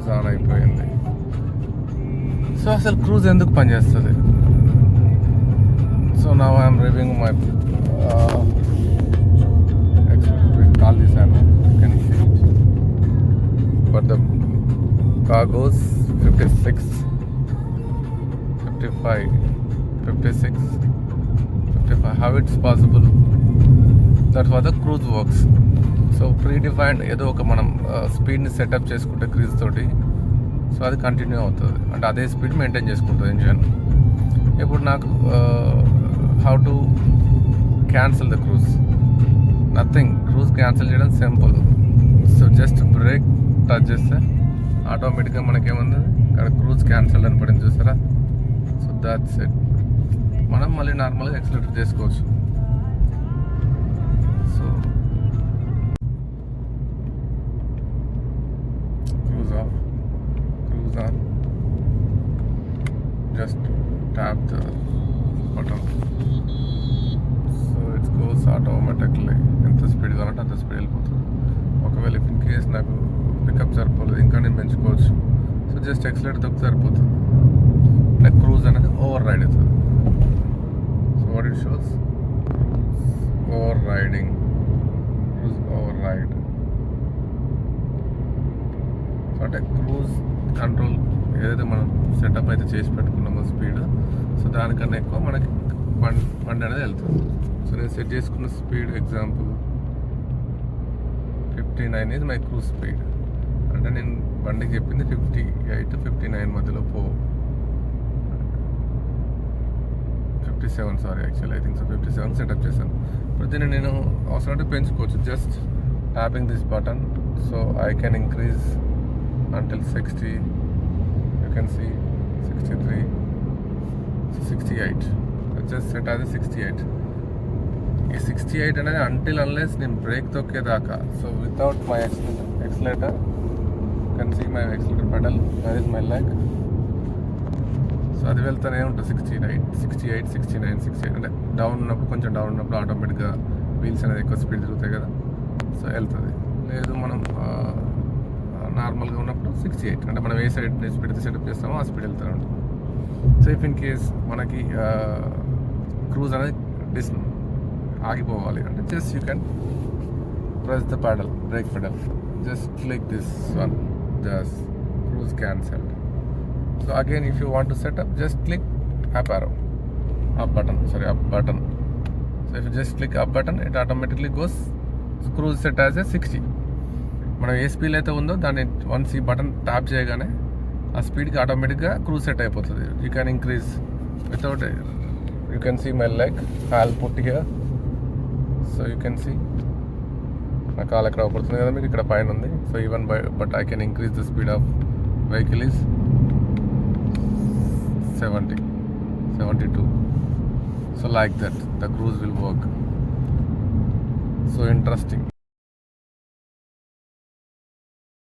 Cruise on అయిపోయింది. So అసలు cruise ఎందుకు పనిచేస్తుంది? సో నా ఐఎమ్ రివ్యూయింగ్ మై కాల్ తీసాను, but the car goes 56, 55, 56, 55. How it's possible? That's how the cruise works. So predefined ఏదో ఒక మనం స్పీడ్ని సెటప్ చేసుకుంటే క్రూజ్ తోటి, సో అది కంటిన్యూ అవుతుంది, అంటే అదే స్పీడ్ మెయింటైన్ చేసుకుంటుంది ఇంజన్. ఇప్పుడు నాకు how to cancel the cruise? Nothing. Cruise cancel చేయడం simple. So just brake touch చేస్తే ఆటోమేటిక్గా మనకేముంది, అక్కడ క్రూజ్ క్యాన్సిల్ అని పడింది చూసారా? So that's it. మనం మళ్ళీ నార్మల్గా యాక్సిలరేటర్ చేసుకోవచ్చు. So cruise off, cruise on, just tap the button. So it's goes automatically. ఎంత స్పీడ్ కావాలంటే అంత స్పీడ్ వెళ్ళిపోతుంది. ఒకవేళ ఇన్ కేస్ నాకు పికప్ సరిపోలేదు, ఇంకా నేను పెంచుకోవచ్చు. సో జస్ట్ యాక్సిలరేటర్ తొక్కి సరిపోతుంది, నాకు క్రూజ్ అనేది ఓవర్ రైడ్ అవుతుంది. So what it shows, over riding, cruise over ride. So అంటే క్రూజ్ కంట్రోల్ ఏదైతే మనం సెటప్ అయితే చేసి పెట్టుకున్నామో స్పీడ్, సో దానికన్నా ఎక్కువ మనకి బండి అనేది వెళ్తుంది. సో నేను సెట్ చేసుకున్న speed example 59 is my cruise speed. అంటే నేను బండికి చెప్పింది 58, 59 మధ్యలో 57, sorry actually I think so 57 setup చేశాను. ఇప్పుడు దీన్ని నేను అవసరం పెంచుకోవచ్చు. Just tapping this button, so I can increase until 60. You can see 63, 68. Let's just set as a 68. ఈ 68 అనేది until unless నేను బ్రేక్ తొక్కేదాకా. So without my accelerator, can see my accelerator pedal, that is my leg. So అది వెళ్తూనే ఉంటుంది 68, 68, 69, 68. అంటే down ఉన్నప్పుడు, కొంచెం డౌన్ ఉన్నప్పుడు ఆటోమేటిక్గా వీల్స్ అనేది ఎక్కువ స్పీడ్ తిరుగుతాయి కదా, సో వెళ్తుంది. లేదు మనం నార్మల్గా ఉన్నప్పుడు 68, అంటే మనం ఏ సైడ్ స్పీడ్ సెటప్ చేస్తామో ఆ స్పీడ్ వెళ్తూ ఉంటుంది. సో ఇఫ్ ఇన్ కేస్ మనకి క్రూజ్ అనేది ఆగిపోవాలి అంటే just you can press the pedal, break pedal, just click this one, just cruise cancelled. So again if you want to set up, just click up arrow, up button, up button. So if you just click up button, it automatically goes cruise set as a 60. మనం ఏ speed అయితే ఉందో దాన్ని once ఈ button tap చేయగానే ఆ స్పీడ్కి ఆటోమేటిక్గా cruise set అయిపోతుంది. You can increase without, you can see my leg, I'll put here. So you can see నా కాల్ ఎక్కడ పడుతుంది కదా మీకు, ఇక్కడ పైన ఉంది. So even but I can increase the speed of vehicle is 70, 72. So like that the cruise will work. So interesting.